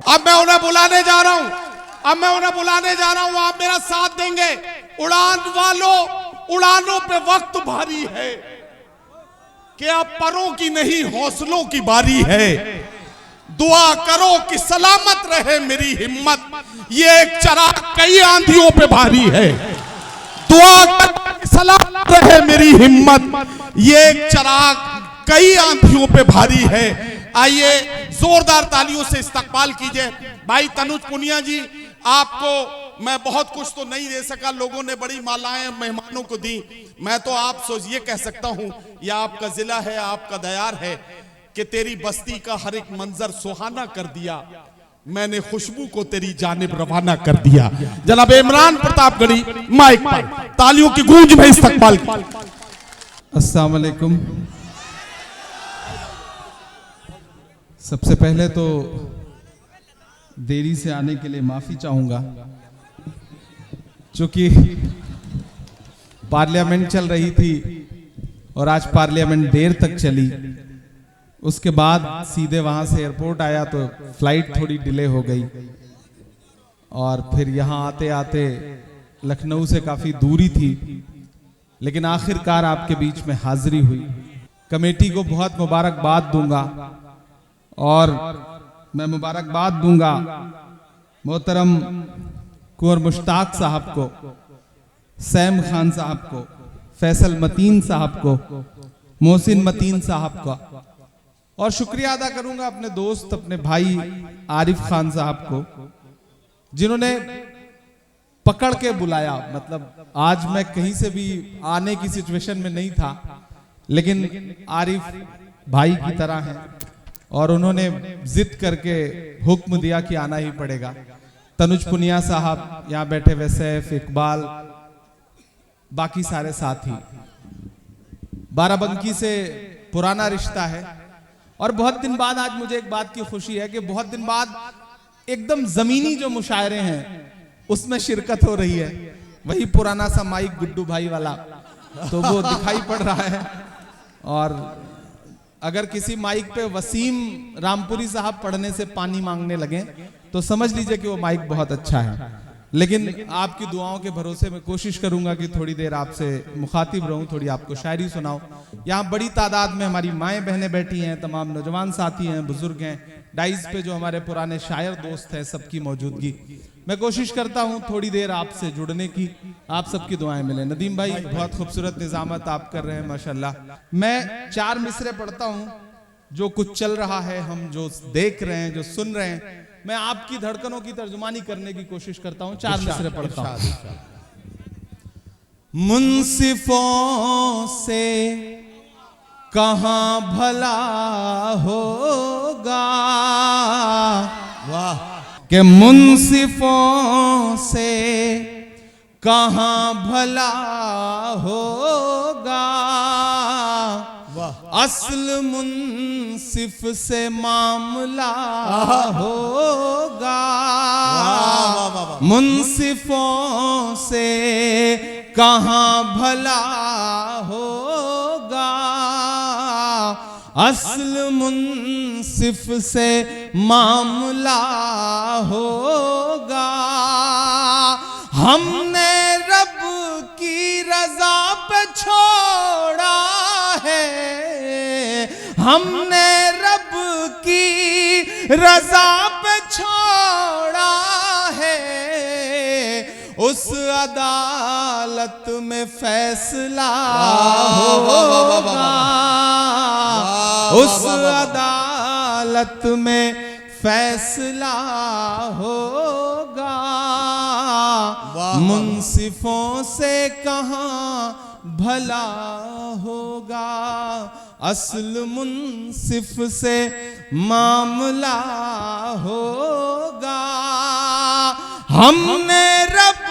अब मैं उन्हें बुलाने जा रहा हूं, आप मेरा साथ देंगे। उड़ान वालों, उड़ानों पे वक्त भारी है कि अब परों की नहीं हौसलों की बारी है। दुआ करो कि सलामत रहे मेरी हिम्मत, ये एक चराग कई आंधियों पे भारी है। दुआ करो कि सलामत रहे मेरी हिम्मत, ये एक चराग कई आंधियों पे भारी है। आइए जोरदार तालियों से इस्तकबाल कीजिए भाई तनुज पुनिया जी। आपको मैं बहुत कुछ तो नहीं दे सका, लोगों ने बड़ी मालाएं मेहमानों को दी। मैं तो आप ये कह सकता हूं, यह आपका जिला है, आपका दयार है कि तेरी बस्ती का हर एक मंजर सुहाना कर दिया, मैंने खुशबू को तेरी जानिब रवाना कर दिया। जनाब इमरान प्रतापगढ़ी माइक पर तालियों की गूंज में इस्तकबाल। अस्सलाम वालेकुम। सबसे पहले तो देरी से आने के लिए माफी चाहूंगा, क्योंकि पार्लियामेंट चल रही थी और आज पार्लियामेंट देर तक चली। उसके बाद सीधे वहां से एयरपोर्ट आया तो फ्लाइट थोड़ी डिले हो गई और फिर यहाँ आते आते लखनऊ से काफी दूरी थी, लेकिन आखिरकार आपके बीच में हाजिरी हुई। कमेटी को बहुत मुबारकबाद दूंगा और मैं मुबारकबाद दूंगा मोहतरम कुंवर मुश्ताक साहब को, सैम खान साहब को, फैसल मतीन साहब को, मोहसिन मतीन साहब का, और शुक्रिया अदा करूंगा अपने दोस्त, अपने भाई आरिफ खान साहब को, जिन्होंने पकड़ के बुलाया। मतलब आज मैं कहीं से भी आने की सिचुएशन में नहीं था, लेकिन आरिफ भाई की तरह हैं और उन्होंने जिद करके हुक्म दिया कि आना ही पड़ेगा। तनुज पुनिया साहब यहाँ बैठे हुए, सैफ, इकबाल, बाकी सारे साथी, बाराबंकी से पुराना रिश्ता है। और बहुत दिन बाद आज मुझे एक बात की खुशी है कि बहुत दिन बाद एकदम जमीनी जो मुशायरे हैं उसमें शिरकत हो रही है। वही पुराना सा माइक गुड्डू भाई वाला तो वो दिखाई पड़ रहा है। और अगर किसी माइक पे वसीम रामपुरी साहब पढ़ने से पानी मांगने लगे तो समझ लीजिए कि वो माइक बहुत अच्छा है। लेकिन आपकी दुआओं के भरोसे मैं कोशिश करूंगा कि थोड़ी देर आपसे मुखातिब रहूं, थोड़ी आपको शायरी सुनाऊं। यहाँ बड़ी तादाद में हमारी माएँ बहनें बैठी हैं, तमाम नौजवान साथी हैं, बुजुर्ग हैं, डाइस पे जो हमारे पुराने शायर दोस्त हैं, सबकी मौजूदगी। मैं कोशिश करता हूं थोड़ी देर आपसे जुड़ने की, आप सबकी दुआएं मिले। नदीम भाई बहुत खूबसूरत निजामत आप कर रहे हैं माशाल्लाह। मैं 4 मिसरे पढ़ता हूं, जो कुछ चल रहा है, हम जो देख रहे हैं, जो सुन रहे हैं, मैं आपकी धड़कनों की तर्जुमानी करने की कोशिश करता हूं। 4 मिसरे पढ़ता हूं। मुंसिफों से कहां भला होगा, वाह, कि मुंसिफों से कहां भला होगा, असल मुंसिफ से मामला होगा, मुंसिफों से कहां भला होगा, असल मुंसिफ से मामला होगा। हमने रब की रजा पे छोड़ा है, हमने रब की रजा पे छोड़ा है, उस अदालत में फैसला होगा, उस अदालत में फैसला होगा, मुंसिफों से कहां भला होगा, असल मुंसिफ से मामला होगा। हमने रब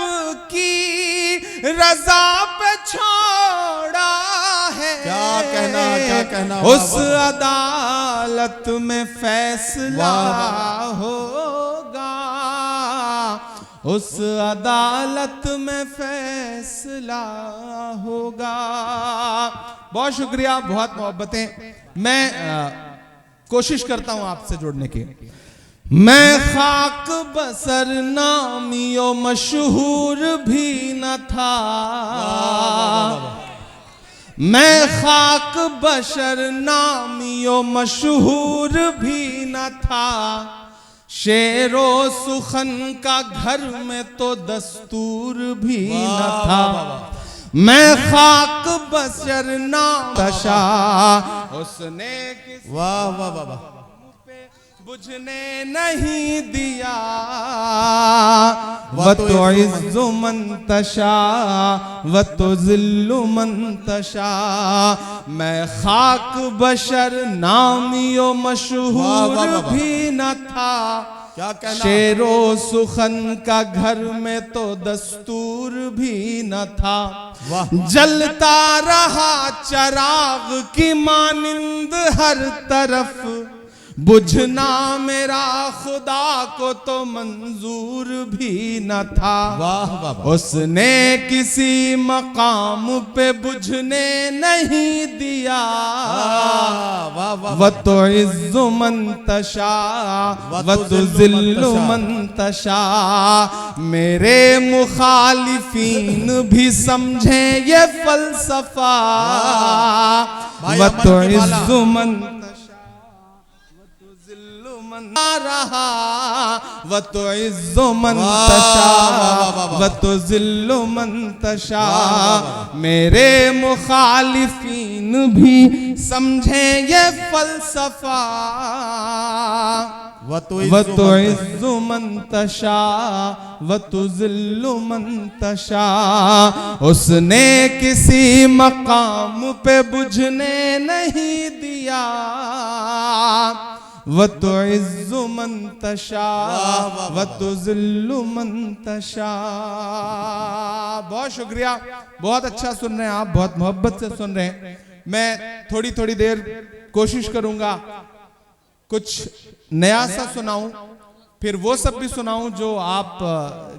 की रजा पे छोड़ा है, क्या कहना उस अदालत में फैसला होगा, उस अदालत में फैसला होगा। बहुत शुक्रिया, बहुत मोहब्बतें। मैं कोशिश करता हूं आपसे जुड़ने की। मैं खाक बसर नामियो मशहूर भी न था, मैं खाक बशर नामियो मशहूर भी न था, शेरो सुखन का घर में तो दस्तूर भी न था। मैं खाक बशर नाम तशा उसने वाह वाह वाह वाह बुझने नहीं दिया, व तो इज़्ज़ु मन तशा व तो ज़िल्लु मन तशा। मैं खाक बशर नामियो मशहूर भी न था, क्या कहना, शेरो सुखन का घर में तो दस्तूर भी न था। जलता रहा चराग की मानिंद हर तरफ, बुझना मेरा खुदा को तो मंजूर भी न था। वाह वाह, उसने किसी मकाम पे बुझने नहीं दिया, व तो इज़्ज़ु मन तशा व तो ज़िल्लु मन तशा। मेरे मुखालिफीन भी समझे ये फलसफा, व तो इज़्ज़ु मन रहा व तो इज़्ज़ु मन तशा व तो ज़िल्लु मन तशा। मेरे मुखालिफीन भी समझे ये फलसफा, व तो इज़्ज़ु मन तशा व तो ज़िल्लु मन तशा। उसने किसी मकाम पे बुझने नहीं दिया, व तो इज़्ज़ु मन तशा व तो ज़िल्लु मन तशा। बहुत शुक्रिया, बहुत अच्छा सुन रहे हैं आप, बहुत मोहब्बत से सुन रहे हैं। मैं थोड़ी थोड़ी देर कोशिश करूंगा कुछ नया सा सुनाऊं, फिर वो सब भी सुनाऊं जो आप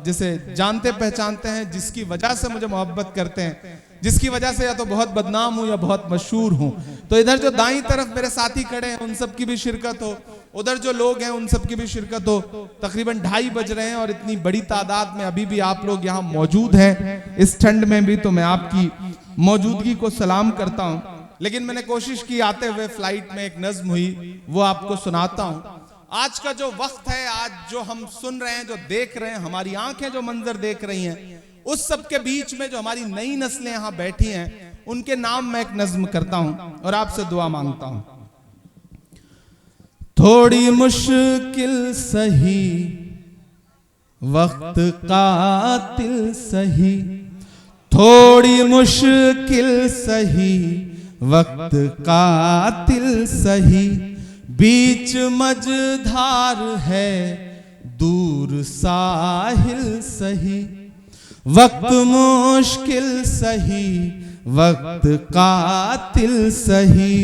जिसे जानते पहचानते हैं, जिसकी वजह से मुझे मोहब्बत करते हैं, जिसकी वजह से या तो बहुत बदनाम हूं या बहुत मशहूर हूं। तो इधर जो दाईं तरफ मेरे साथी खड़े हैं उन सब की भी शिरकत हो, उधर जो लोग हैं उन सब की भी शिरकत हो। तकरीबन 2:30 बज रहे हैं और इतनी बड़ी तादाद में अभी भी आप लोग यहाँ मौजूद हैं इस ठंड में भी, तो मैं आपकी मौजूदगी को सलाम करता हूँ। लेकिन मैंने कोशिश की, आते हुए फ्लाइट में एक नज्म हुई, वो आपको सुनाता हूँ। आज का जो वक्त है, आज जो हम सुन रहे हैं, जो देख रहे हैं, हमारी आंखें जो मंजर देख रही हैं, उस सब के बीच में जो हमारी नई नस्लें यहाँ बैठी हैं, उनके नाम मैं एक नज्म करता हूं और आपसे दुआ मांगता हूं। थोड़ी मुश्किल सही वक्त कातिल सही, थोड़ी मुश्किल सही वक्त कातिल सही, बीच मझधार है दूर साहिल सही। वक्त मुश्किल सही वक्त कातिल सही,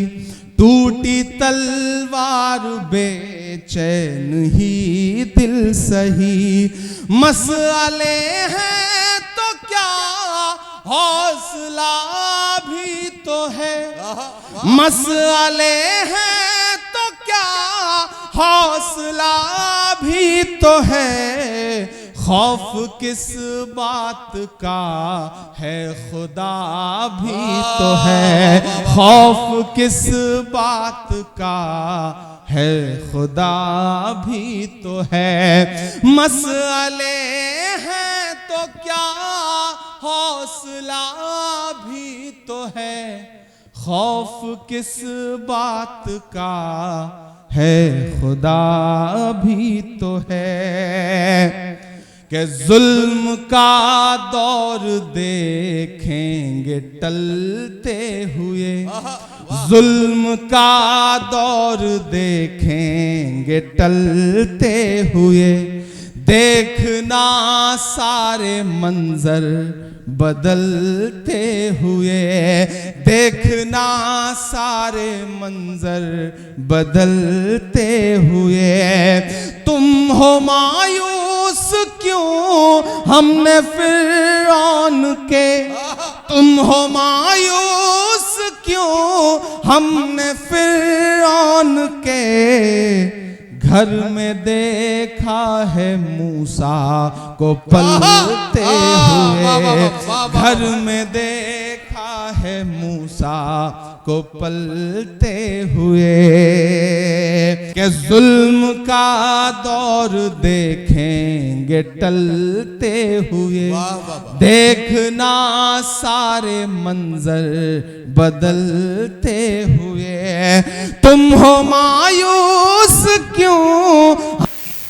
टूटी तलवार बेचैन ही दिल सही। मसले हैं तो क्या हौसला भी तो है, मसले हैं तो क्या हौसला भी तो है। खौफ किस बात का है खुदा भी तो है, खौफ किस बात का है खुदा भी तो है। मसले हैं तो क्या हौसला भी तो है, खौफ किस बात का है खुदा भी तो है। कि जुल्म का दौर देखेंगे टलते हुए, जुल्म का दौर देखेंगे टलते हुए, देखना सारे मंजर बदलते हुए, देखना सारे मंजर बदलते हुए। तुम हो मायूस क्यों हमने फिरौन के, तुम हो मायूस क्यों हमने फिरौन के घर में देखा है मूसा को पलते हुए, घर में देखा है मूसा को पलते हुए। कि जुल्म का दौर देखेंगे टलते हुए, देखना सारे मंजर बदलते हुए। तुम हो मायूस क्यों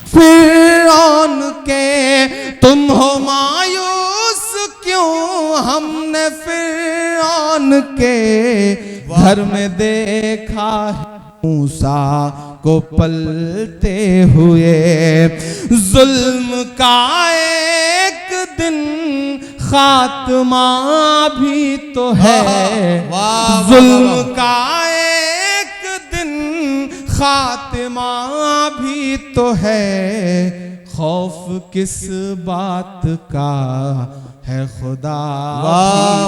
फिरौन के, तुम हो मायूस क्यों हमने फिरौन के घर में देखा है मूसा को पलते हुए। जुल्म का एक दिन खात्मा भी तो है, जुल्म का एक दिन खात्मा भी तो है। खौफ किस बात का है खुदा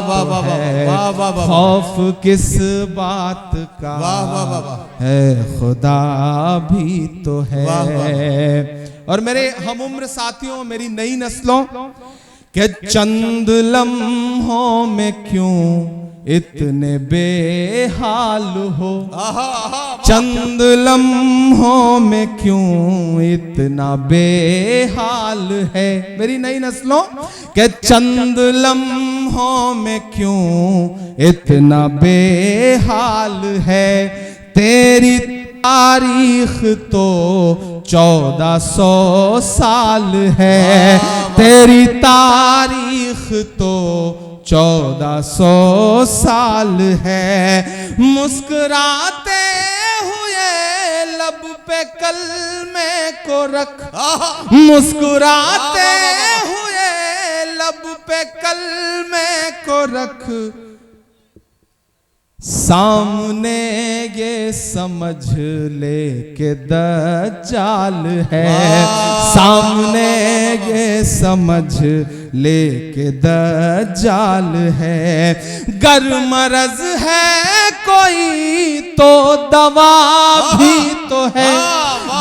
भी तो है, खौफ किस बात का है खुदा भी तो है। और मेरे हम उम्र साथियों, मेरी नई नस्लों, कि चंद लम्हों में क्यों इतने बेहाल हो, चंद लम्हों में क्यों इतना बेहाल है। मेरी नई नस्लों, कि चंद लम्हों में क्यों इतना बेहाल है। तेरी तारीख तो 1400 साल है, तेरी तारीख तो 1400 साल है। मुस्कुराते हुए लब पे कलमे को रख, मुस्कुराते हुए लब पे कलमे को रख। सामने ये समझ ले के दज्जाल है, सामने ये समझ ले के दज्जाल है। गर मरज है कोई तो दवा भी तो है,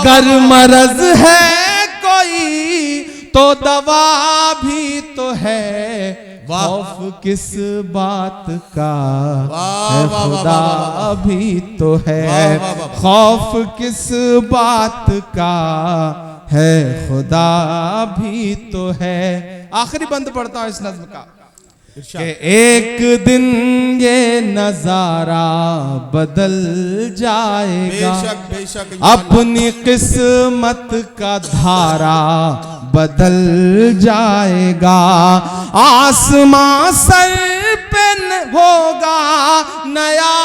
गर मरज है कोई तो दवा भी तो है। खौफ किस बात का है खुदा भी तो है, खौफ किस बात का है खुदा भी तो है। आखिरी बंद पढ़ता हूं इस नज्म का, कि एक दिन ये नजारा बदल जाएगा, बेशक बेशक अपनी किस्मत का धारा बदल जाएगा। आसमां सर पे होगा नया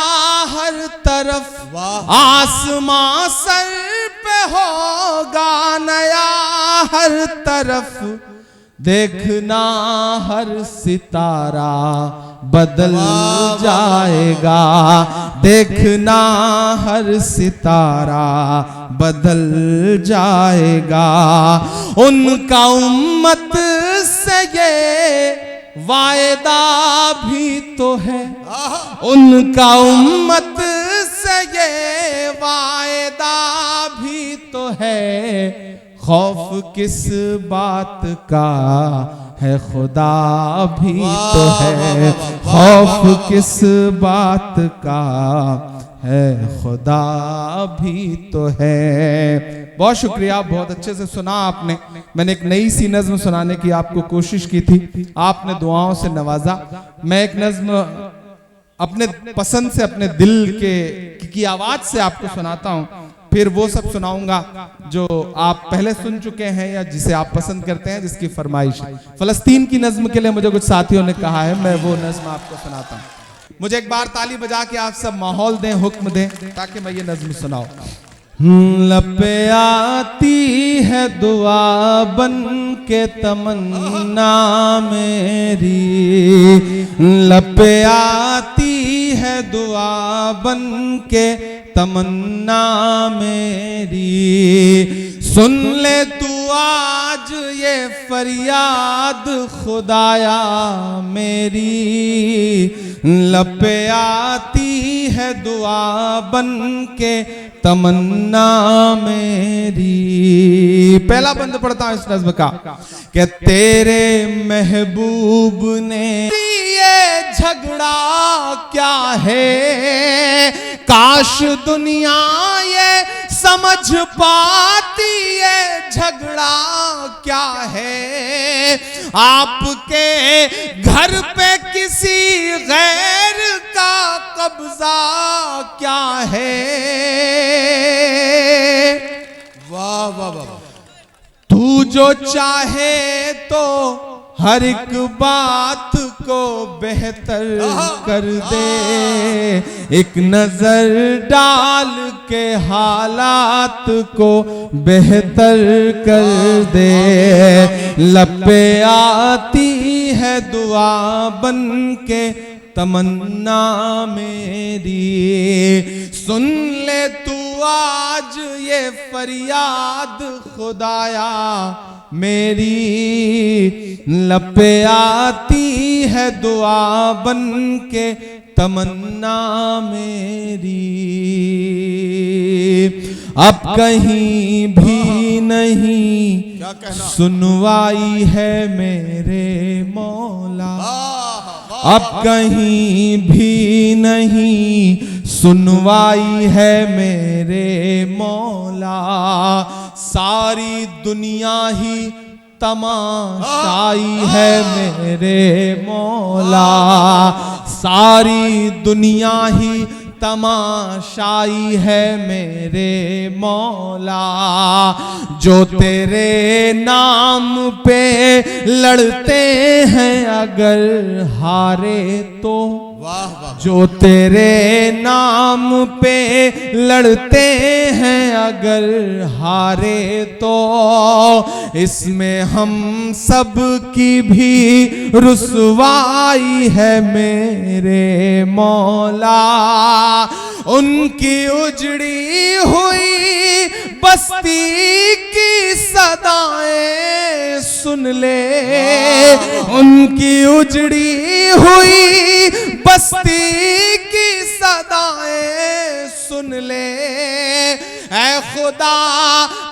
हर तरफ, आसमां सर पे होगा नया हर तरफ। देखना हर सितारा बदल जाएगा, देखना हर सितारा बदल जाएगा। उनका उम्मत से ये वायदा भी तो है, उनका उम्मत से ये वायदा भी तो है। खौफ किस बात का है खुदा भी तो है, खौफ किस बात का है खुदा भी तो है। बहुत शुक्रिया, बहुत अच्छे से सुना आपने। मैंने एक नई सी नज्म सुनाने की आपको कोशिश की थी, आपने दुआओं से नवाजा। मैं एक नज्म अपने पसंद से, अपने दिल की आवाज से आपको सुनाता हूं, फिर वो सब सुनाऊंगा जो आप पहले सुन चुके हैं या जिसे आप पसंद करते हैं, जिसकी फरमाइश है। फलस्तीन की नज्म के लिए मुझे कुछ साथियों ने कहा है, मैं वो नज्म आपको सुनाता हूं। मुझे एक बार ताली बजा के आप सब माहौल दें, हुक्म दें, ताकि मैं ये नज्म सुनाऊं। लपे आती है दुआ बन के तमन्ना मेरी, लपे आती है दुआ बन के तमन्ना मेरी। सुन ले तू आज ये फरियाद खुदाया मेरी, लपे आती है दुआ बन के तमन्ना मेरी। पहला बंद पढ़ता हूं इस नज़्म का कि तेरे महबूब ने ये झगड़ा क्या है, काश दुनिया ये समझ पाती ये झगड़ा क्या है। आपके घर पे किसी गैर का कब्जा क्या है। वाह वाह वाह। तू जो चाहे तो हर एक बात को बेहतर कर दे, एक नजर डाल के हालात को बेहतर कर दे। लपे आती है दुआ बन के तमन्ना मेरी। सुन ले तू आज ये फरियाद खुदाया मेरी, लपे आती है दुआ बन के तमन्ना मेरी। अब कहीं भी नहीं सुनवाई है मेरे मौला, अब कहीं भी नहीं सुनवाई है मेरे मौला। सारी दुनिया ही तमाशाई है मेरे मौला, सारी दुनिया ही तमाशाई है मेरे मौला। जो तेरे नाम पे लड़ते हैं अगर हारे तो, जो तेरे नाम पे लड़ते हैं अगर हारे तो, इसमें हम सब की भी रुसवाई है मेरे मौला। उनकी उजड़ी हुई बस्ती की सदाएं सुन ले, उनकी उजड़ी हुई बस्ती की सदाएं सुन ले। ऐ खुदा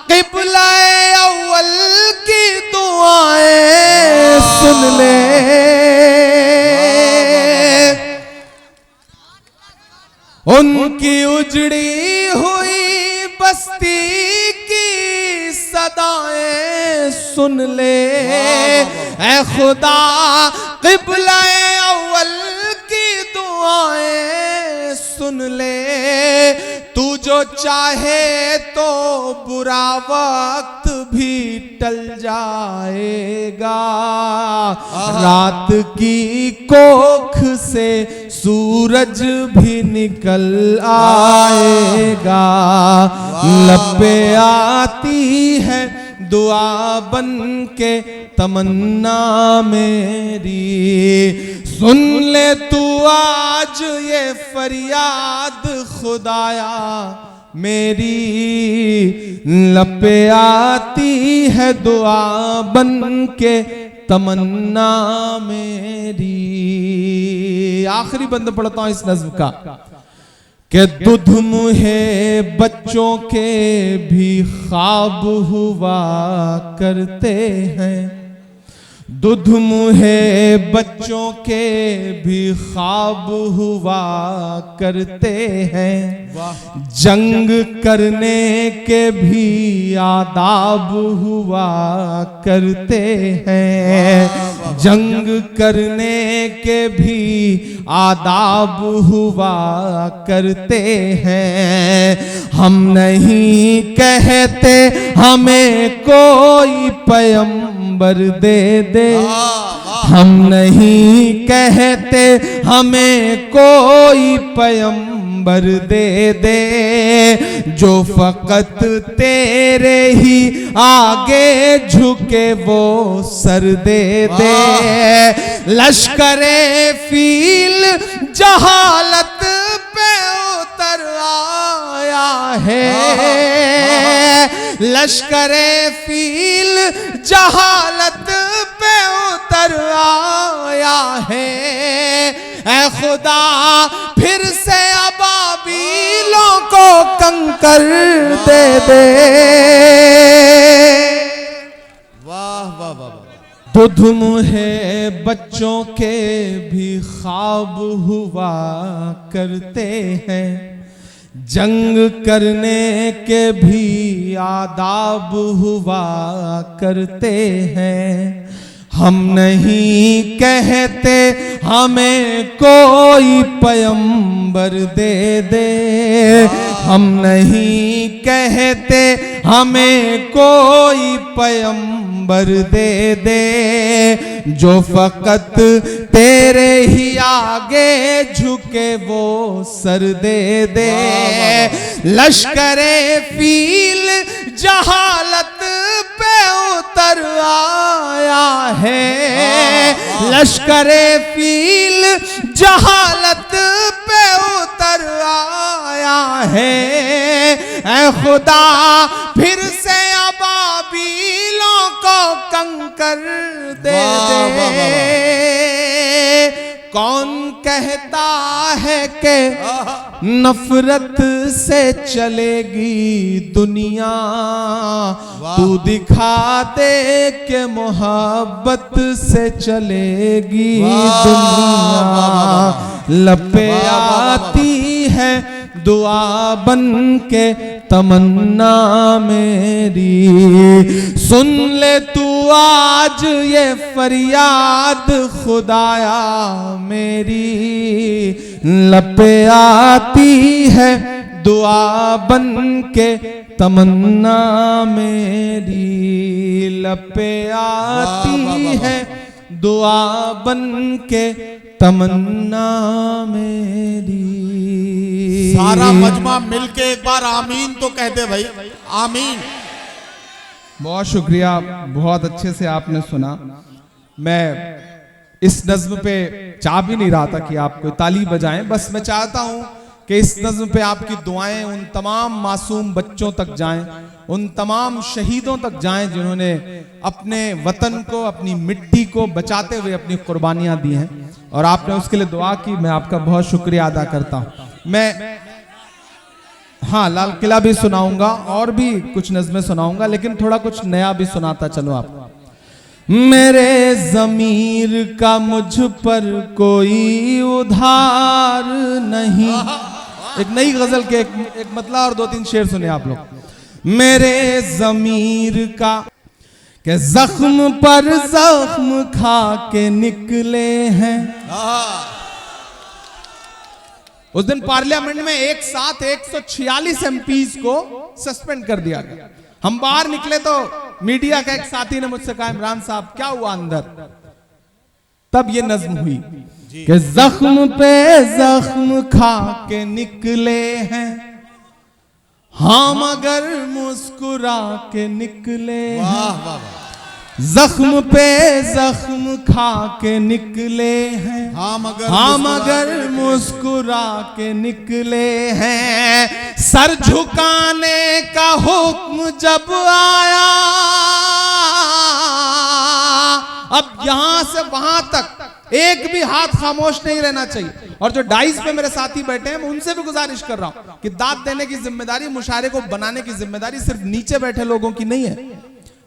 क़िबला अव्वल की दुआएं सुन ले। उनकी उजड़ी हुई बस्ती की सदाएं सुन ले। ऐ खुदा क़िबला अव्वल की दुआएं सुन ले। तू जो चाहे तो बुरा वक्त भी टल जाएगा, रात की कोख से सूरज भी निकल आएगा। लपे आती है दुआ बन के तमन्ना मेरी। सुन ले तू आज ये फरियाद खुदाया मेरी, लपे आती है दुआ बन के तमन्ना मेरी। आखिरी बंद पढ़ता हूं इस नज़्म का कि दुध मुहे बच्चों के भी ख्वाब हुआ करते हैं, दुध मुहे बच्चों के भी ख्वाब हुआ करते हैं। जंग करने के भी आदाब हुआ करते हैं, जंग करने के भी आदाब हुआ करते हैं। हम नहीं कहते हमें कोई पैगंबर दे दे, हम नहीं कहते हमें कोई पैगंबर दे दे, जो फकत तेरे ही आगे झुके वो सर दे दे। लश्करे फील जहालत पे उतर आया है, लश्करे फील जहालत पे उतर आया है। ऐ खुदा फिर से अबाबील दिलों को कंकर दे दे। वाह वाह वाह। दुध मुहे बच्चों के भी ख्वाब हुआ करते हैं, जंग करने के भी आदाब हुआ करते हैं। हम नहीं कहते हमें कोई पैगंबर दे दे, हम नहीं कहते हमें कोई पैगंबर दे दे, जो फकत तेरे ही आगे झुके वो सर दे दे। लश्करे फील जहालत पे उतर आया है, लश्करे फील जहालत पे उतर आया है। ऐ खुदा फिर से अबाबीलों को कंकर दे दे। कौन कहता है कि नफरत से चलेगी दुनिया, तू दिखा दे के मोहब्बत से चलेगी दुनिया। लपे आती है दुआ बन के तमन्ना मेरी, सुन ले तू आज ये फरियाद खुदाया मेरी। लपे आती है दुआ बन के तमन्ना मेरी, लपे आती है दुआ बन के तमन्ना मेरी। सारा मजमा मिलके एक बार आमीन तो कह दे भाई, आमीन। बहुत शुक्रिया, बहुत अच्छे से आपने सुना। मैं इस नज्म पे चाह भी नहीं रहा था कि आप कोई ताली बजाएं, बस मैं चाहता हूं कि इस नज्म पे आपकी दुआएं उन तमाम मासूम बच्चों तक जाएं, उन तमाम शहीदों तक जाएं जिन्होंने अपने वतन को, अपनी मिट्टी को बचाते हुए अपनी कुर्बानियां दी हैं, और आपने उसके लिए दुआ की। मैं आपका बहुत शुक्रिया अदा करता हूं। मैं हाँ, लाल किला भी सुनाऊंगा और भी कुछ नज़में सुनाऊंगा, लेकिन थोड़ा कुछ नया भी सुनाता चलो आप। मेरे ज़मीर का मुझ पर कोई उधार नहीं। एक नई गजल के एक मतला और 2-3 शेर सुने आप लोग। मेरे ज़मीर का के जख्म पर जख्म खा के निकले हैं। उस दिन पार्लियामेंट में एक साथ 146 एमपीज को सस्पेंड कर दिया गया। हम बाहर निकले तो मीडिया का एक साथी ने मुझसे कहा, इमरान साहब क्या हुआ अंदर? तब ये नज्म हुई कि जख्म पे जख्म खा के निकले हैं, हाँ मगर मुस्कुरा के निकले हैं। जख्म पे जख्म खा के निकले हैं, हाँ मगर मुस्कुरा के निकले हैं। सर झुकाने का हुक्म जब आया, अब यहां से वहां तक एक भी हाथ खामोश नहीं रहना चाहिए। और जो डाइस पे मेरे साथी बैठे हैं, मैं उनसे भी गुजारिश कर रहा हूं कि दाद देने की जिम्मेदारी, मुशायरे को बनाने की जिम्मेदारी सिर्फ नीचे बैठे लोगों की नहीं है।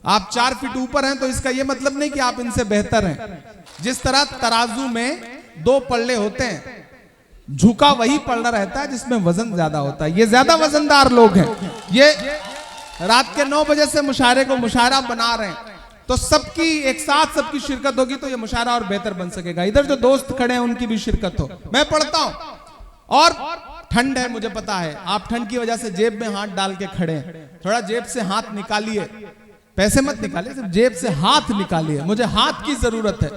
आप 4 फीट ऊपर हैं तो इसका यह मतलब नहीं कि आप इनसे बेहतर हैं। जिस तरह तराजू में 2 पल्ले होते हैं, झुका वही पल्ला रहता है जिसमें वजन ज्यादा होता है। ये ज्यादा वजनदार लोग हैं, ये रात के 9 बजे से मुशायरे को मुशायरा बना रहे हैं, तो सबकी एक साथ सबकी शिरकत होगी तो ये मुशायरा और बेहतर बन सकेगा। इधर जो दोस्त खड़े हैं उनकी भी शिरकत हो। मैं पढ़ता हूं और ठंड है, मुझे पता है आप ठंड की वजह से जेब में हाथ डाल के खड़े हैं। थोड़ा जेब से हाथ निकालिए, पैसे मत निकालिए, सिर्फ जेब से हाथ निकालिए। मुझे हाथ की जरूरत है,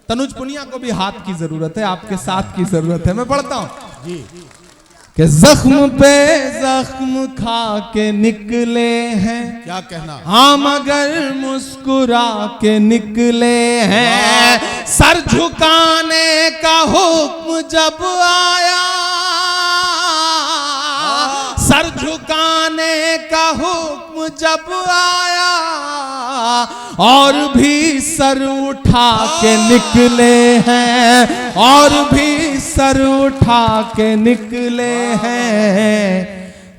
तनुज पुनिया को भी हाथ की जरूरत है, आपके साथ की जरूरत है। मैं पढ़ता हूं जी कि जख्म पे जख्म खा के निकले हैं, क्या कहना, हाँ मगर मुस्कुरा के निकले हैं। सर झुकाने का हुक्म जब आया, सर झुकाने का हुक्म जब आया, और भी सर उठा के निकले हैं, और भी सर उठा के निकले हैं,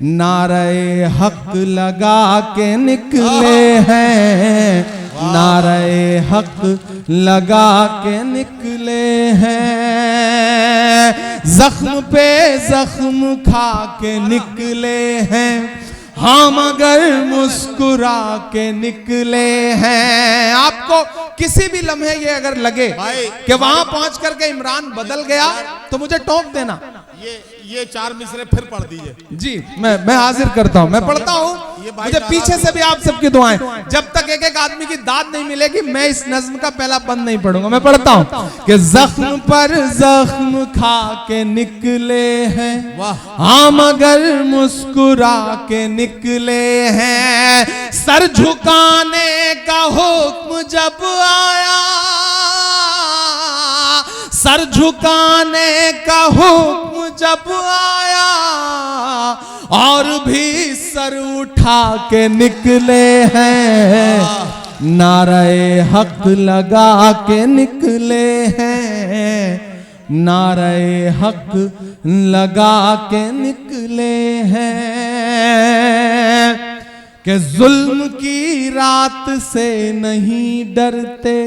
नारे हक लगा के निकले हैं, नारे हक लगा के निकले हैं, जख्म पे जख्म खा के निकले हैं, हाँ मगर मुस्कुरा के निकले हैं। आपको किसी भी लम्हे ये अगर लगे कि वहां पहुंच करके इमरान बदल गया तो मुझे टोक देना। ये 4 मिसरे फिर पढ़ दीजिए जी, मैं हाजिर करता हूं, मैं पढ़ता हूं। मुझे पीछे से भी आप सबकी दुआएं, जब तक एक एक आदमी की दाद नहीं मिलेगी मैं इस नज्म का पहला बंद नहीं पढ़ूंगा। मैं पढ़ता हूं कि जख्म पर जख्म खा के निकले हैं, हाँ मगर मुस्कुरा के निकले हैं, सर झुकाने का हुक्म जब आया, सर झुकाने का हुक्म जब आया, और भी सर उठा के निकले हैं, नारे हक लगा के निकले हैं, नारे हक लगा के निकले हैं, कि जुल्म की रात से नहीं डरते,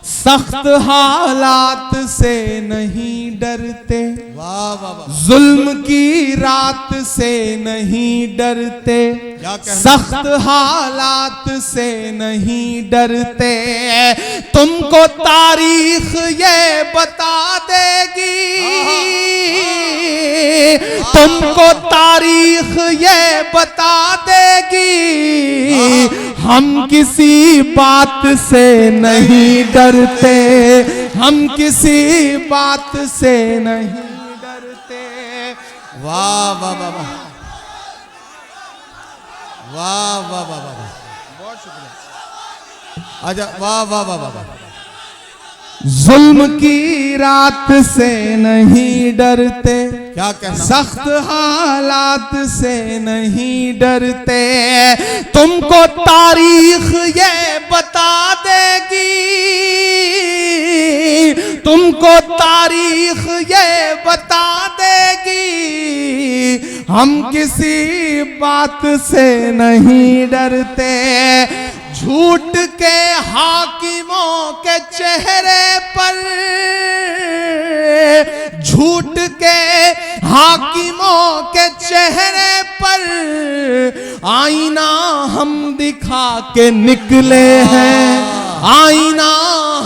सख्त हालात से नहीं डरते, जुल्म की रात से नहीं डरते, सख्त हालात से नहीं डरते, तुमको तारीख ये बता देगी, तुमको तारीख ये बता देगी, हम किसी बात से नहीं डरते, हम किसी बात से नहीं डरते। वाह वाह वाह वाह वाह वाह वाह वाह, बहुत शुक्रिया। अच्छा, वाह वाह वाह वाह वाह। जुल्म की रात से नहीं डरते, क्या कहना, सख्त हालात से नहीं डरते, तुमको तारीख ये बता देगी, तुमको तारीख ये बता देगी, हम किसी बात से नहीं डरते, झूठ के हाकिमों के चेहरे पर, झूठ के हाकिमों के चेहरे पर आईना हम दिखा के निकले हैं, आईना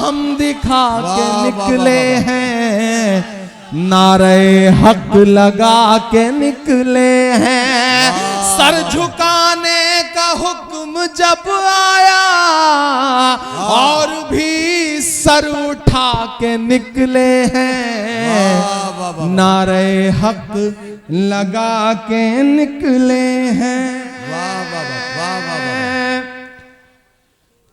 हम दिखा के निकले हैं, नारे हक लगा के निकले हैं, सर झुकाने का हुक्म जब आया, और भी सर उठा के निकले हैं, नारे हक लगा के निकले हैं,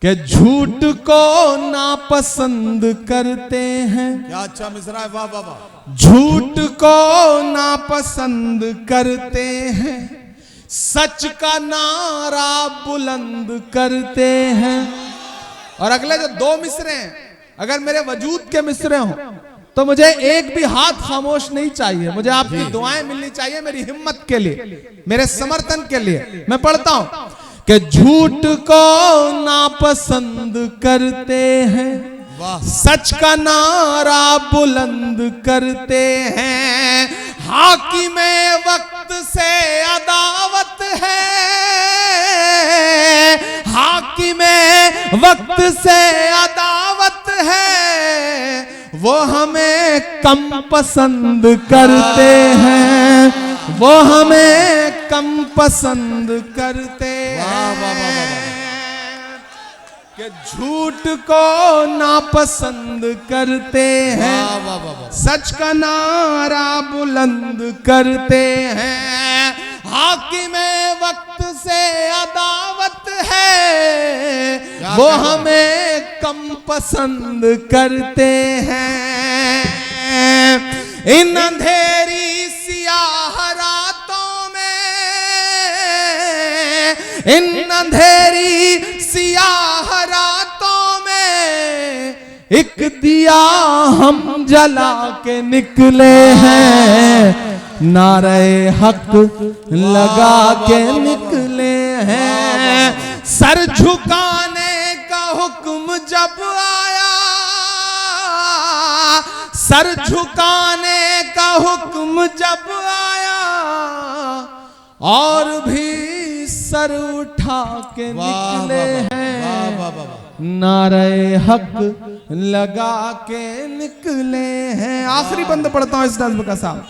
कि झूठ को नापसंद करते हैं, क्या अच्छा मिसरा है, वाह वाह वाह, झूठ को नापसंद करते हैं, सच का नारा बुलंद करते हैं। और अगले जो 2 मिसरे हैं, अगर मेरे वजूद के मिसरे हों तो मुझे एक भी हाथ खामोश नहीं चाहिए, मुझे आपकी दुआएं मिलनी चाहिए मेरी हिम्मत के लिए, मेरे समर्थन के लिए। मैं पढ़ता हूं कि झूठ को नापसंद करते हैं, सच का नारा बुलंद करते हैं, हाकिमे वक्त से अदावत है, हाकिमे वक्त से अदावत है, वो हमें कम पसंद करते हैं, वो हमें कम पसंद करते हैं, कि झूठ को नापसंद करते हैं, सच का नारा बुलंद करते हैं, हाकिमे वक्त से अदावत है, वो हमें कम पसंद करते हैं, इन अंधेरी सियाह रातों में, इन अंधेरी सियाह रातों में, एक दिया हम जला के निकले हैं, नारे हक लगा के निकले हैं। सर झुकाने का हुक्म जब आया, सर झुकाने का हुक्म जब आया, और भी सर उठा के निकले हैं, नारे हक लगा के निकले हैं। आखिरी बंद पढ़ता हूं इस नज़्म का साहब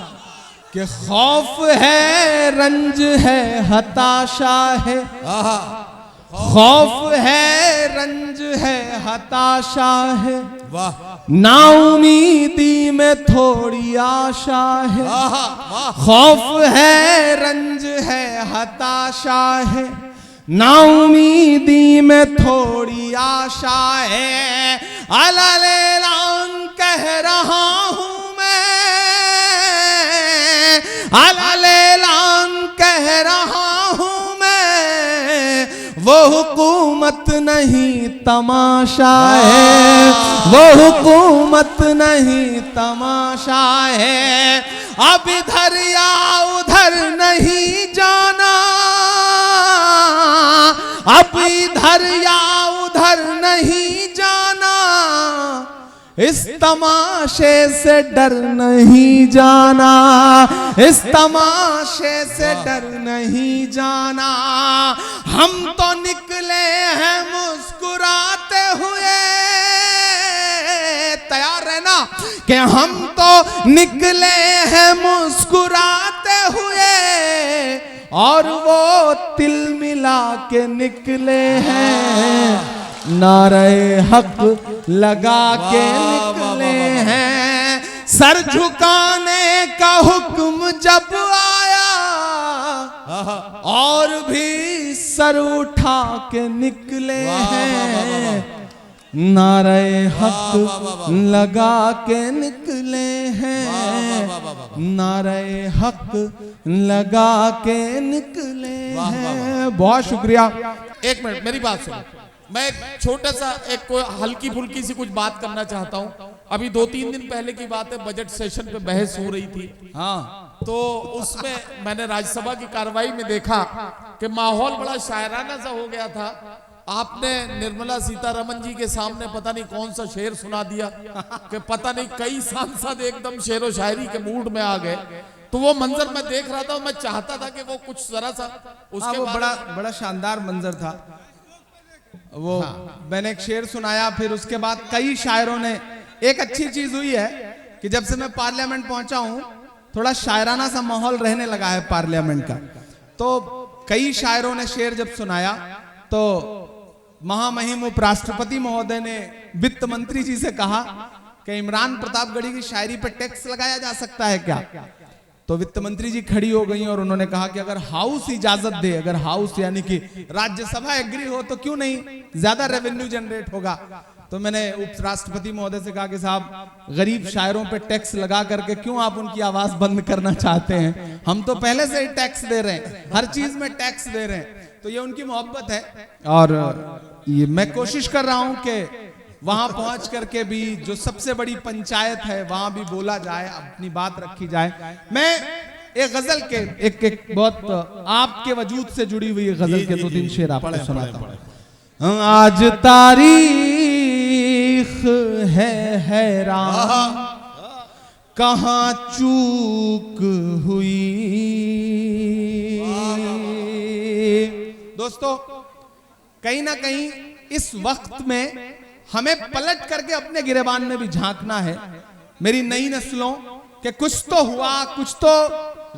कि खौफ है, रंज है, हताशा है, खौफ है, रंज है, हताशा है, नाउमीदी में थोड़ी आशा है। खौफ है, रंज है, हताशा है, नाउमीदी में थोड़ी आशा है। अललेलान कह रहा हूं मैं, अललेलान कह रहा हूं मैं, वो हुकूमत नहीं तमाशा है, वो हुकूमत नहीं तमाशा है। अब इधर या उधर नहीं जाना, अब इधर या उधर नहीं जाना, इस तमाशे से डर नहीं जाना, इस तमाशे से डर नहीं जाना। हम तो निकले हैं मुस्कुराते हुए, तैयार है ना कि हम तो निकले हैं मुस्कुराते हुए, और वो तिल मिला के निकले हैं, नारे हक लगा के निकले हैं। सर झुकाने का हुक्म जब आया, और भी सर उठा के निकले हैं, नारे हक लगा के निकले हैं, नारे हक लगा के निकले हैं। बहुत शुक्रिया। एक मिनट मेरी बात सुनो, मैं एक छोटा सा एक कोई हल्की फुल्की सी कुछ बात करना चाहता हूँ। अभी 2-3 दिन पहले की बात है, बजट सेशन पे बहस हो रही थी। हाँ, तो उसमें मैंने राज्यसभा की कार्रवाई में देखा कि माहौल बड़ा शायराना सा हो गया था। आपने निर्मला सीतारमण जी के सामने पता नहीं कौन सा शेर सुना दिया कि पता नहीं कई सांसद एकदम शेरो शायरी के मूड में आ गए। तो वो मंजर मैं देख रहा था, मैं चाहता था कि वो कुछ जरा सा उसके वो बड़ा शानदार मंजर था वो। मैंने एक शेर सुनाया, फिर उसके बाद कई शायरों ने। एक अच्छी चीज हुई है कि जब से मैं पार्लियामेंट पहुंचा हूं, थोड़ा शायराना सा माहौल रहने लगा है पार्लियामेंट का। तो कई शायरों ने शेर जब सुनाया, तो महामहिम उपराष्ट्रपति महोदय ने वित्त मंत्री जी से कहा कि इमरान प्रतापगढ़ी की शायरी पे टैक्स लगाया जा सकता है क्या। तो वित्त मंत्री जी खड़ी हो गई और उन्होंने कहा कि अगर हाउस इजाजत दे, अगर हाउस यानी कि राज्यसभा एग्री हो तो क्यों नहीं, ज्यादा रेवेन्यू जनरेट होगा। तो मैंने उपराष्ट्रपति महोदय से कहा कि साहब, गरीब शायरों पे टैक्स लगा करके क्यों आप उनकी आवाज बंद करना चाहते हैं, हम तो पहले से ही टैक्स दे रहे हैं, हर चीज में टैक्स दे रहे हैं। तो ये उनकी मोहब्बत है, और ये मैं कोशिश कर रहा हूं कि वहां पहुंच करके भी जो सबसे बड़ी पंचायत है वहां भी बोला जाए, अपनी बात रखी जाए। मैं एक गजल के एक बहुत आपके वजूद से जुड़ी हुई गजल के 2-3 शेर आपको सुनाता हूं। आज तारीख है हैरान, कहां चूक हुई। दोस्तों, कहीं ना कहीं इस वक्त में हमें पलट करके अपने गिरेबान में भी झांकना है। मेरी नई नस्लों के कुछ तो हुआ, कुछ तो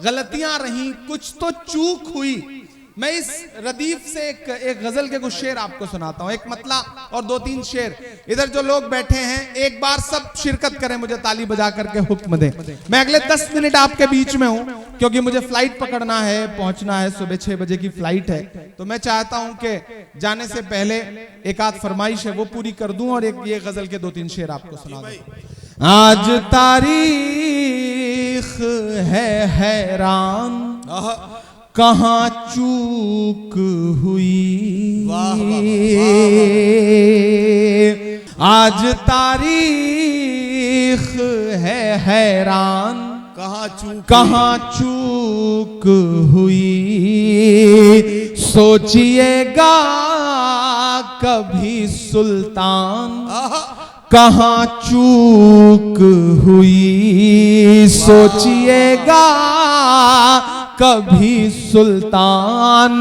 गलतियां रही, कुछ तो चूक हुई। मैं इस रदीफ से एक गजल के कुछ शेर आपको सुनाता हूं, एक मतला और 2-3 शेर। इधर जो लोग बैठे हैं, एक बार सब शिरकत करें, मुझे ताली बजा करके हुक्म दें। मैं अगले 10 मिनट आपके बीच में हूं, क्योंकि मुझे फ्लाइट पकड़ना है, पहुंचना है, सुबह 6 बजे की फ्लाइट है। तो मैं चाहता हूं कि जाने से पहले एक आध फरमाइश है वो पूरी कर दूं, और एक ये गजल के 2-3 शेर आपको सुना दूं। आज तारीख है हैरान, कहां चूक हुई। आज तारीख है हैरान, कहाँ चूक हुई, सोचिएगा कभी सुल्तान, कहाँ चूक हुई, सोचिएगा कभी सुल्तान,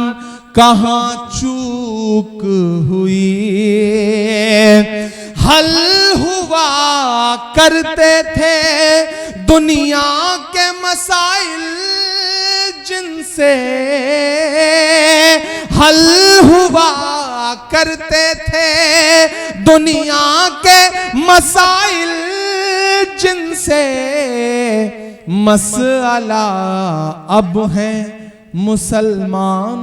कहाँ चूक हुई। हल हुआ करते थे दुनिया के मसाइल जिनसे, हल हुआ करते थे दुनिया के मसाइल जिनसे, मसला अब है मुसलमान,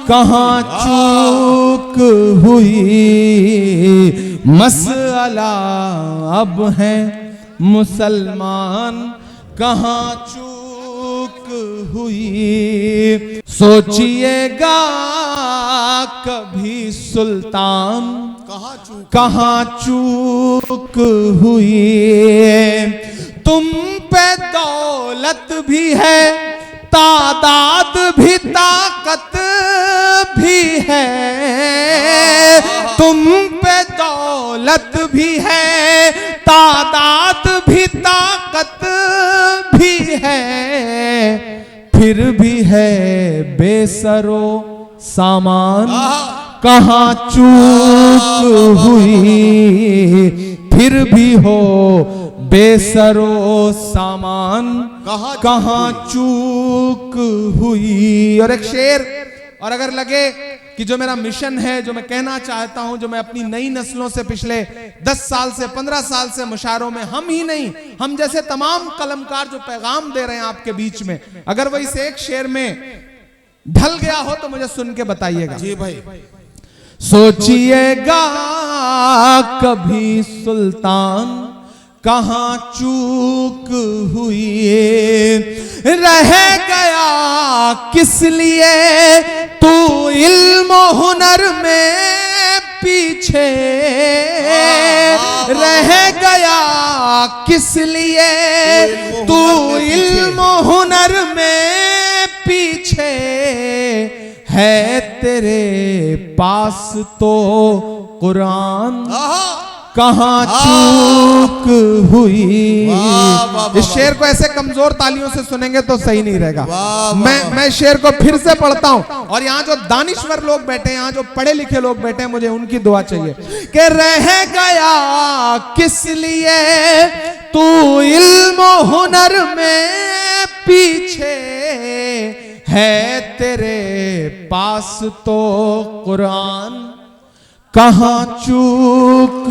कहाँ चूक हुई, मसला अब है मुसलमान, कहाँ चूक हुई, सोचिएगा कभी सुल्तान, कहाँ चूक हुई। तुम पे दौलत भी है, तादाद भी, ताकत भी है, तुम पे दौलत भी है, तादाद भी, ताकत भी है, फिर भी है बेसरो सामान, कहाँ चूक हुई, फिर भी हो बेसरो सामान, कहाँ चूक हुई। और एक शेर, और अगर लगे कि जो मेरा मिशन है, जो मैं कहना चाहता हूं, जो मैं अपनी नई नस्लों से पिछले 10 साल से 15 साल से मुशायरों में, हम ही नहीं, हम जैसे तमाम कलमकार जो पैगाम दे रहे हैं आपके बीच में, अगर वही से एक शेर में ढल गया हो तो मुझे सुन के बताइएगा। जी भाई। सोचिएगा कभी सुल्तान, कहाँ चूक हुई, रह गया किस लिए तू इल्म हुनर में पीछे, रह गया किस लिए तू इल्म हुनर में पीछे, है तेरे पास तो कुरान, कहाँ चूक हुई। इस शेर को ऐसे कमजोर तालियों से सुनेंगे तो सही नहीं रहेगा। मैं शेर को फिर से पढ़ता हूं, और यहाँ जो दानिश्वर लोग बैठे हैं, यहाँ जो पढ़े लिखे लोग बैठे हैं, मुझे उनकी दुआ चाहिए कि रह गया किस लिए तू इल्म हुनर में पीछे, है तेरे पास तो कुरान, कहाँ चूक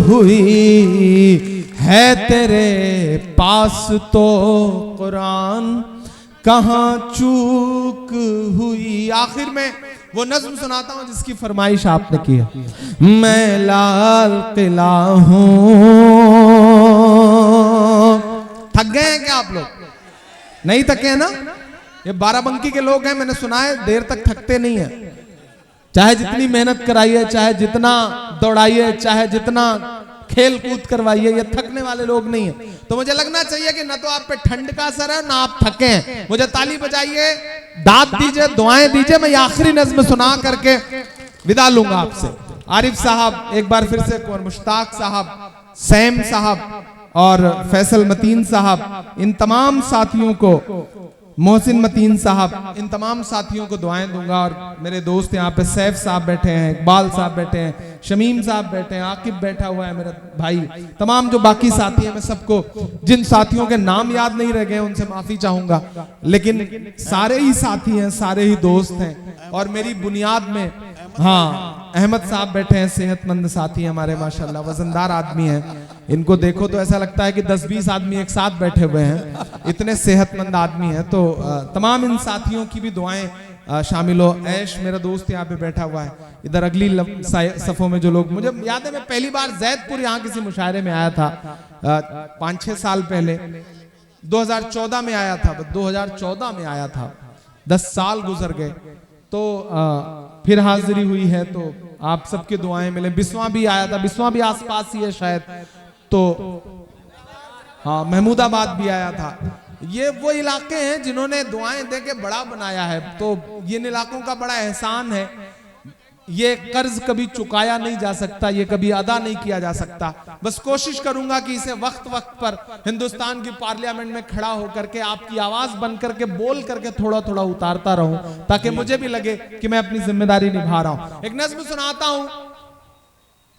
हुई, है तेरे पास तो कुरान, कहाँ चूक हुई। आखिर में वो नज्म सुनाता हूं जिसकी फरमाइश आपने की है। मैं लाल किला हूं। थक गए हैं क्या आप लोग? नहीं थके हैं ना? ये बाराबंकी के लोग हैं, मैंने सुना है देर तक थकते नहीं है, चाहे जितनी मेहनत कराइए, चाहे जितना दौड़ाइए, चाहे जितना खेल कूद करवाइए, ये थकने वाले लोग नहीं है। तो मुझे लगना चाहिए कि ना तो आप पे ठंड का असर है, ना आप थके हैं। मुझे ताली बजाइए, दाद दीजिए, दुआएं दीजिए। मैं आखिरी नज्म सुना करके विदा लूंगा आपसे। आरिफ साहब एक बार फिर से, और मुश्ताक साहब, सैम साहब और फैसल मतीन साहब, इन तमाम साथियों को, मोहसिन मतीन साहब, इन तमाम साथियों को दुआएं दूंगा। और मेरे दोस्त यहाँ पे सैफ साहब बैठे हैं, इकबाल साहब बैठे हैं, शमीम साहब बैठे हैं, आकिब बैठा हुआ है मेरा भाई, तमाम जो बाकी साथी हैं, मैं सबको, जिन साथियों के नाम याद नहीं रह गए उनसे माफी चाहूंगा, लेकिन सारे ही साथी हैं, सारे ही दोस्त हैं। और मेरी बुनियाद में, हाँ, अहमद साहब बैठे हैं, सेहतमंद साथी हमारे, माशाल्लाह वजनदार आदमी हैं। इनको देखो तो ऐसा लगता है कि 10-20 आदमी एक साथ बैठे हुए हैं, इतने सेहतमंद आदमी हैं। तो तमाम इन साथियों की भी दुआएं शामिल हो। ऐश मेरा दोस्त यहाँ पे बैठा हुआ है, इधर अगली सफों में जो लोग, मुझे याद है मैं पहली बार जैदपुर यहाँ किसी मुशायरे में आया था 5-6 साल पहले, 2014 में आया था, 2014 में आया था, 10 साल गुजर गए। तो फिर हाजिरी हुई है, तो आप सबकी दुआएं मिले। बिस्वा भी आया था, बिस्वा भी आसपास ही है शायद, तो हाँ महमूदाबाद भी आया था। ये वो इलाके हैं जिन्होंने दुआएं दे के बड़ा बनाया है, तो इन इलाकों का बड़ा एहसान है। ये कर्ज कभी चुकाया नहीं जा सकता, ये कभी अदा नहीं किया जा सकता। बस कोशिश करूंगा कि इसे वक्त वक्त पर हिंदुस्तान की पार्लियामेंट में खड़ा होकर के आपकी आवाज बन करके बोल करके थोड़ा थोड़ा उतारता रहूं, ताकि मुझे भी लगे कि मैं अपनी जिम्मेदारी निभा रहा हूं। एक नज्म सुनाता हूं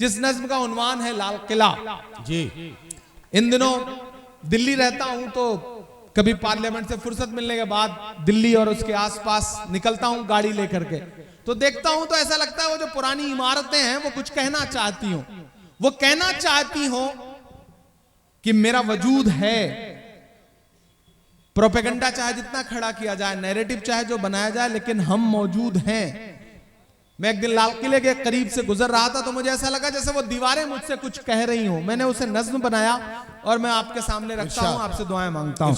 जिस नज्म का उन्वान है लाल किला जी। इन दिनों दिल्ली रहता हूं, तो कभी पार्लियामेंट से फुर्सत मिलने के बाद दिल्ली और उसके आसपास निकलता हूं गाड़ी लेकर के, तो देखता हूं तो ऐसा लगता है वो जो पुरानी इमारतें हैं वो कुछ कहना चाहती हो, वो कहना चाहती हो कि मेरा वजूद है। प्रोपेगेंडा चाहे जितना खड़ा किया जाए, नैरेटिव चाहे जो बनाया जाए, लेकिन हम मौजूद हैं। मैं एक दिन लाल किले के करीब से गुजर रहा था, तो मुझे ऐसा लगा जैसे वो दीवारें मुझसे कुछ कह रही हूं। मैंने उसे नज्म बनाया और मैं आपके सामने रखता हूं, आपसे दुआएं मांगता हूं।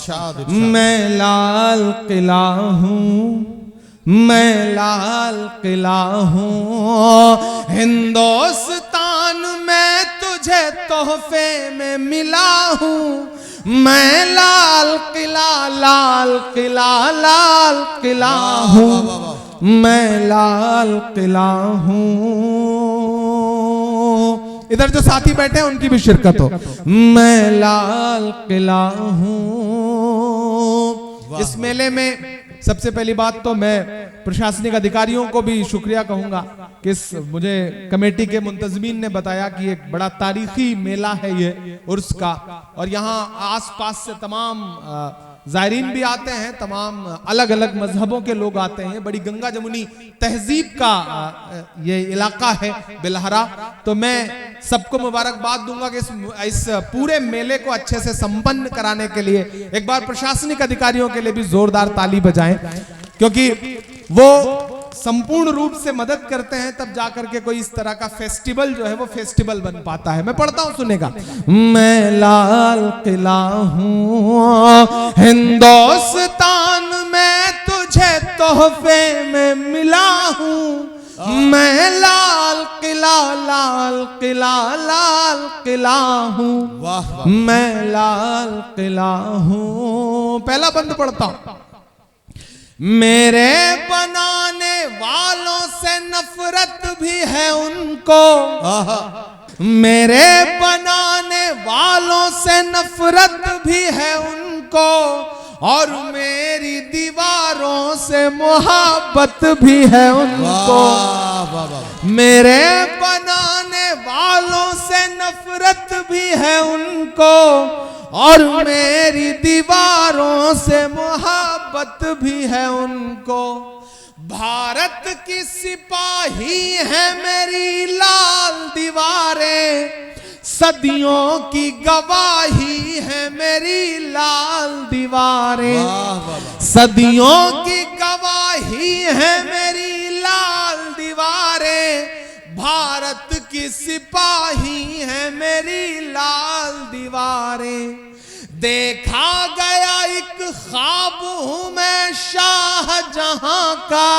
मैं लाल किला हूं, मैं लाल किला हूं, हिंदुस्तान में तुझे तोहफे में मिला हूं। मैं लाल किला, लाल किला, लाल किला हूं, मैं लाल किला हूं। इधर जो साथी बैठे हैं उनकी भी शिरकत हो। मैं लाल किला हूं। इस मेले में सबसे पहली बात तो मैं प्रशासनिक अधिकारियों को भी शुक्रिया कहूंगा कि मुझे कमेटी के मुंतजमीन ने बताया कि एक बड़ा तारीखी मेला है ये उर्स का, और यहाँ आसपास से तमाम जायरीन भी आते हैं, तमाम अलग अलग मजहबों के लोग आते हैं। बड़ी गंगा जमुनी तहजीब का ये इलाका है बिलहरा। तो मैं सबको मुबारकबाद दूंगा कि इस पूरे मेले को अच्छे से संपन्न कराने के लिए एक बार प्रशासनिक अधिकारियों के लिए भी जोरदार ताली बजाएं, क्योंकि वो संपूर्ण रूप से मदद करते हैं, तब जाकर के कोई इस तरह का फेस्टिवल जो है वो फेस्टिवल बन पाता है। मैं पढ़ता हूं, सुनेगा। मैं लाल किला हूं, हिंदुस्तान में तुझे तोहफे में मिला हूं। मैं लाल किला, लाल किला, लाल किला हूं, मैं लाल किला हूं। पहला बंद पढ़ता हूं। मेरे बनाने वालों से नफरत भी है उनको, मेरे बनाने वालों से नफरत भी है उनको, और मेरी दीवारों से मोहब्बत भी है उनको। मेरे बनाने वालों से नफरत भी है उनको, और मेरी दीवारों से मोहब्बत भी है उनको। भारत की सिपाही है मेरी लाल दीवारें, सदियों की गवाही है मेरी लाल दीवारें, सदियों की गवाही है मेरी लाल दीवारें। भारत की सिपाही है मेरी लाल दीवारें। देखा गया एक ख्वाब हूं मैं शाहजहां का,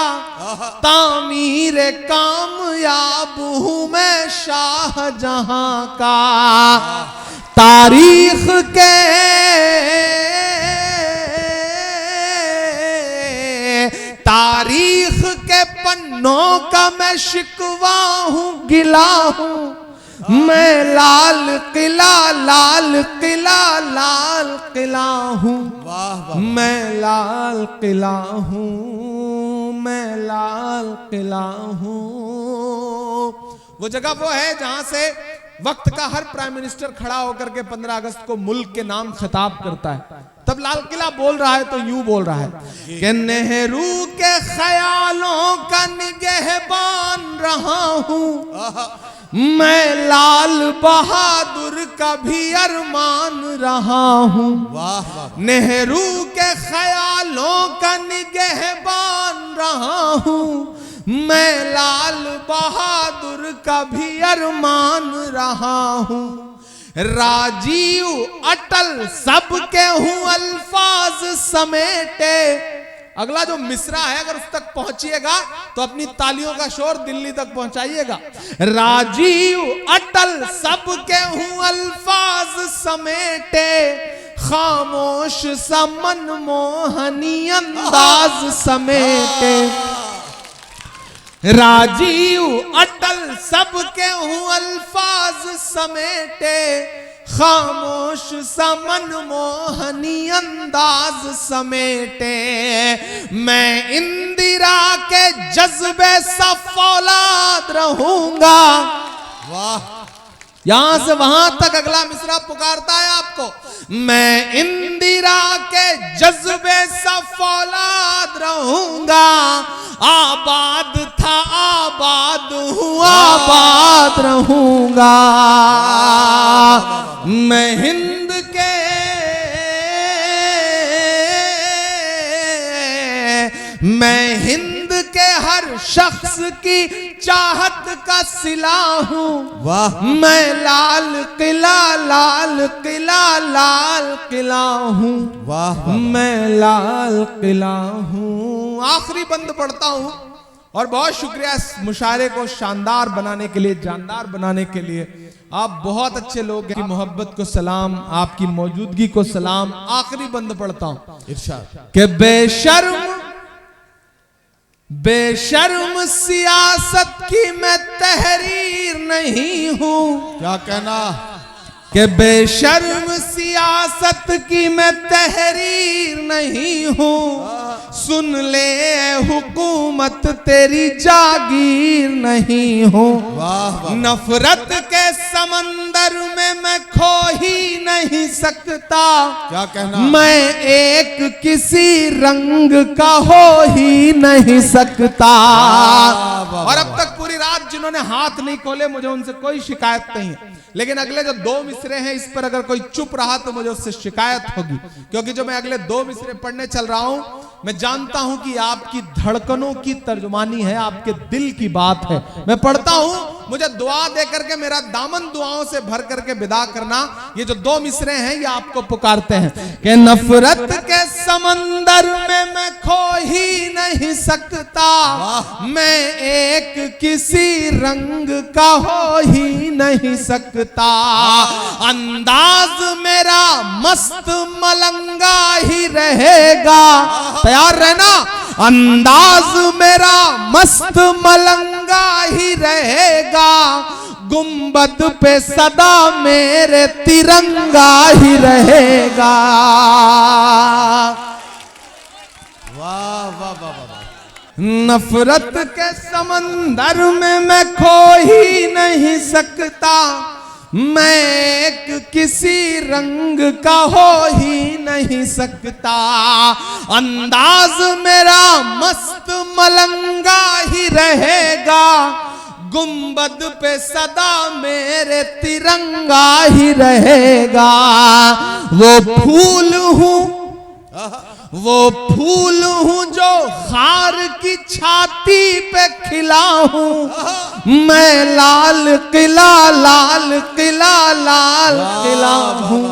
तामीर कामयाब हूं मैं शाहजहां का। तारीख के पन्नों का मैं शिकवा हूं, गिला हूं। मैं लाल किला, लाल किला, लाल किला हूं, मैं लाल किला हूं, मैं लाल किला हूं। वो जगह वो है जहां से वक्त का हर प्राइम मिनिस्टर खड़ा होकर के 15 अगस्त को मुल्क के नाम खिताब करता है। तब लाल किला बोल रहा है तो यूं बोल रहा है कि नेहरू के ख्यालों का निगहबान रहा हूं, मैं लाल बहादुर का भी अरमान रहा हूं। नेहरू के ख्यालों का निगहबान रहा हूं, मैं लाल बहादुर का भी अरमान रहा हूं। राजीव अटल सबके हूं अल्फाज समेटे, अगला जो मिसरा है अगर उस तक पहुंचिएगा तो अपनी तालियों का शोर दिल्ली तक पहुंचाइएगा। राजीव अटल सबके हूं अल्फाज समेटे, खामोश सा मनमोहनी अंदाज समेटे। राजीव अटल सबके हूं अल्फाज समेटे, खामोश सा मनमोहनी अंदाज समेटे। मैं इंदिरा के जज्बे सा फौलाद रहूंगा। वाह, यहां से वहां तक अगला मिसरा पुकारता है आपको। मैं इंदिरा के जज्बे सा फौलाद रहूंगा, आबाद था आबाद हूँ आबाद रहूंगा। मैं हिंद के हर शख्स की चाहत का सिला हूँ। वाह, मैं लाल किला लाल किला लाल किला हूँ। वाह, मैं लाल किला हूँ। आखिरी बंद पढ़ता हूँ और बहुत शुक्रिया इस मुशायरे को शानदार बनाने के लिए, जानदार बनाने के लिए। आप बहुत अच्छे लोग हैं। मोहब्बत को सलाम, आपकी मौजूदगी को सलाम। आखिरी बंद पढ़ता हूँ। इरशाद। कि बेशर्म सियासत की मैं तहरीर नहीं हूँ। क्या कहना? कि बेशर्म सियासत की मैं तहरीर नहीं हूँ। सुन ले हुकूमत तेरी जागीर नहीं हूँ। वाह, वाह, नफरत के समंदर में मैं खो ही नहीं सकता। क्या कहना? मैं एक किसी रंग का हो ही नहीं सकता। वाह, और अब तक पूरी रात जिन्होंने हाथ नहीं खोले मुझे उनसे कोई शिकायत नहीं है, लेकिन अगले जो 2 मिसरे हैं इस पर अगर कोई चुप रहा तो मुझे उससे शिकायत होगी। क्योंकि जो मैं अगले 2 मिसरे पढ़ने चल रहा हूं, मैं जानता हूं कि आपकी धड़कनों की तर्जुमानी है, आपके दिल की बात है। मैं पढ़ता हूं, मुझे दुआ दे करके मेरा दामन दुआओं से भर करके विदा करना। ये जो 2 मिसरे हैं ये आपको पुकारते हैं कि नफरत के समंदर में मैं खो ही नहीं सकता। मैं एक किसी रंग का हो ही नहीं सकता। अंदाज मेरा मस्त मलंगा ही रहेगा। तैयार रहना। अंदाज मेरा मस्त मलंगा ही रहेगा। गुंबद पे सदा मेरे तिरंगा ही रहेगा। वाह, वाह, वाह, वाह। नफरत के समंदर में मैं खो ही नहीं सकता। मैं एक किसी रंग का हो ही नहीं सकता। अंदाज मेरा मस्त मलंगा ही रहेगा। गुंबद पे सदा मेरे तिरंगा ही रहेगा। वो फूल हूँ जो खार की छाती पे खिला हूँ। मैं लाल किला लाल किला लाल किला हूँ।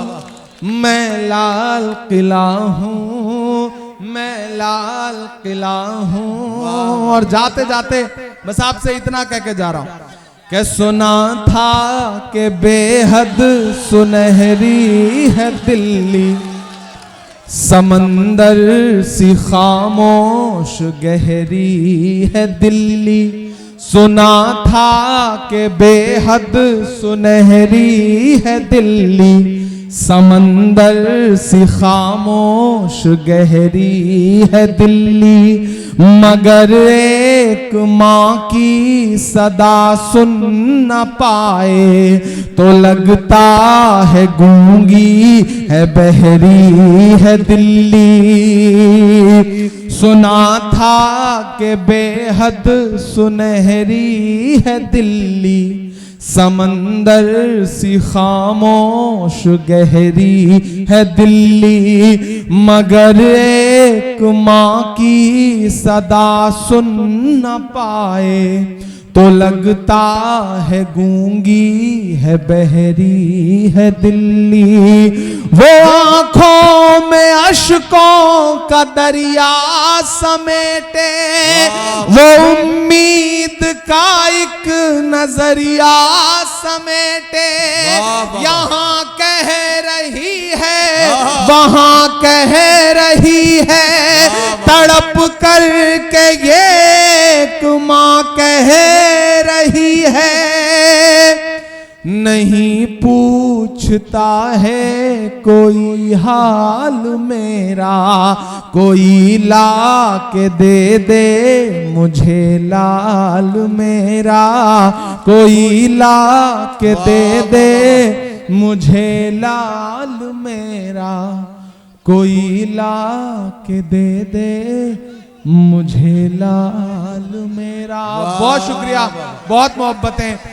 मैं लाल किला हूँ। मैं लाल किला हूँ। और जाते जाते बस आपसे इतना कह के जा रहा हूँ कि सुना था कि बेहद सुनहरी है दिल्ली, समंदर सी खामोश गहरी है दिल्ली। सुना था कि बेहद सुनहरी है दिल्ली, समंदर सी खामोश गहरी है दिल्ली। मगर एक माँ की सदा सुन न पाए तो लगता है गूंगी है बहरी है दिल्ली। सुना था कि बेहद सुनहरी है दिल्ली, समंदर सी खामोश गहरी है दिल्ली। मगर एक माँ की सदा सुन न पाए तो लगता है गूंगी है बहरी है दिल्ली। वो आंखों में अश्कों का दरिया समेटे, वो उम्मीद का एक नजरिया समेटे। यहाँ कह रही है वहाँ कह रही है, तड़प कर के ये माँ कह रही है। नहीं पूछता है कोई हाल मेरा, कोई ला के दे दे मुझे लाल मेरा, कोई ला के दे दे मुझे लाल मेरा, कोई ला के दे दे मुझे लाल मेरा। बहुत शुक्रिया, बहुत मोहब्बतें।